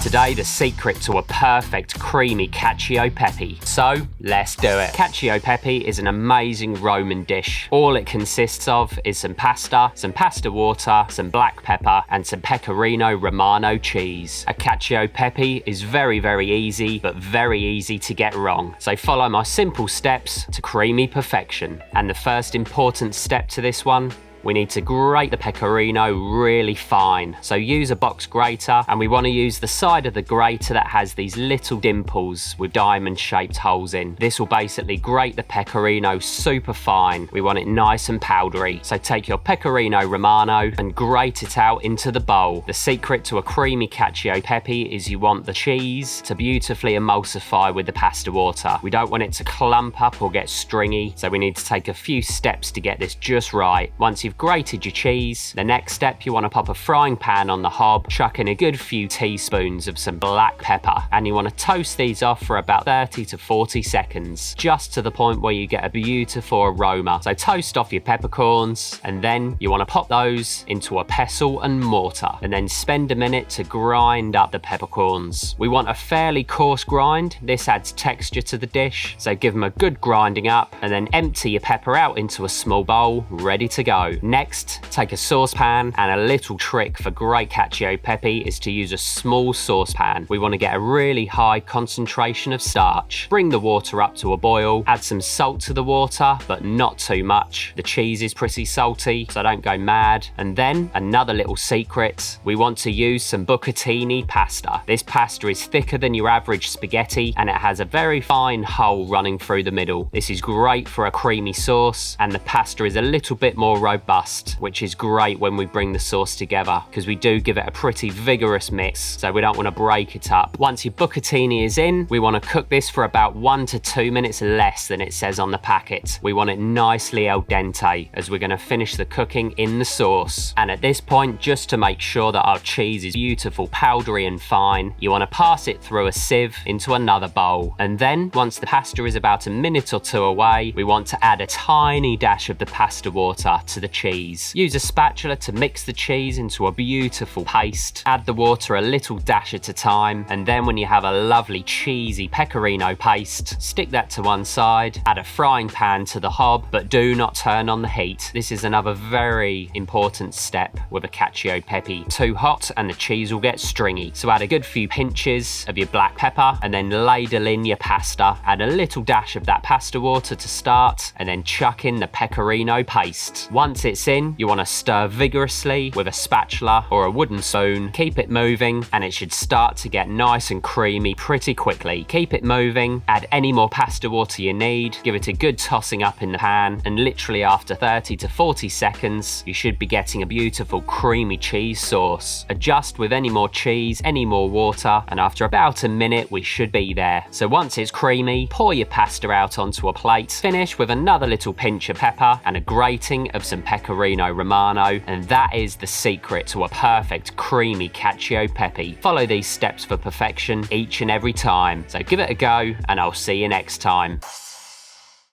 Today, the secret to a perfect creamy cacio e pepe. So, let's do it. Cacio e pepe is an amazing Roman dish. All it consists of is some pasta water, some black pepper, and some pecorino romano cheese. A cacio e pepe is very, very easy, but very easy to get wrong. So follow my simple steps to creamy perfection. And the first important step to this one, we need to grate the pecorino really fine. So use a box grater, and we want to use the side of the grater that has these little dimples with diamond-shaped holes in. This will basically grate the pecorino super fine. We want it nice and powdery. So take your pecorino romano and grate it out into the bowl. The secret to a creamy cacio e pepe is you want the cheese to beautifully emulsify with the pasta water. We don't want it to clump up or get stringy, so we need to take a few steps to get this just right. Once you've grated your cheese, the next step, you want to pop a frying pan on the hob, chuck in a good few teaspoons of some black pepper, and you want to toast these off for about 30 to 40 seconds, just to the point where you get a beautiful aroma. So toast off your peppercorns, and then you want to pop those into a pestle and mortar, and then spend a minute to grind up the peppercorns. We want a fairly coarse grind. This adds texture to the dish, so give them a good grinding up, and then empty your pepper out into a small bowl, ready to go. Next, take a saucepan, and a little trick for great cacio e pepe is to use a small saucepan. We want to get a really high concentration of starch. Bring the water up to a boil, add some salt to the water, but not too much. The cheese is pretty salty, so don't go mad. And then, another little secret, we want to use some bucatini pasta. This pasta is thicker than your average spaghetti, and it has a very fine hole running through the middle. This is great for a creamy sauce, and the pasta is a little bit more robust, which is great when we bring the sauce together, because we do give it a pretty vigorous mix, so we don't want to break it up. Once your bucatini is in, we want to cook this for about 1 to 2 minutes less than it says on the packet. We want it nicely al dente, as we're going to finish the cooking in the sauce. And at this point, just to make sure that our cheese is beautiful, powdery and fine, you want to pass it through a sieve into another bowl. And then, once the pasta is about a minute or two away, we want to add a tiny dash of the pasta water to the cheese. Use a spatula to mix the cheese into a beautiful paste. Add the water a little dash at a time, and then when you have a lovely cheesy pecorino paste, stick that to one side, add a frying pan to the hob, but do not turn on the heat. This is another very important step with a cacio e pepe. Too hot and the cheese will get stringy. So add a good few pinches of your black pepper, and then ladle in your pasta. Add a little dash of that pasta water to start, and then chuck in the pecorino paste. Once it's in, you want to stir vigorously with a spatula or a wooden spoon. Keep it moving, and it should start to get nice and creamy pretty quickly. Keep it moving, add any more pasta water you need, give it a good tossing up in the pan, and literally after 30 to 40 seconds, you should be getting a beautiful creamy cheese sauce. Adjust with any more cheese, any more water, and after about a minute, we should be there. So once it's creamy, pour your pasta out onto a plate, finish with another little pinch of pepper and a grating of some pecorino romano, and that is the secret to a perfect creamy cacio e pepe. Follow these steps for perfection each and every time. So give it a go, and I'll see you next time.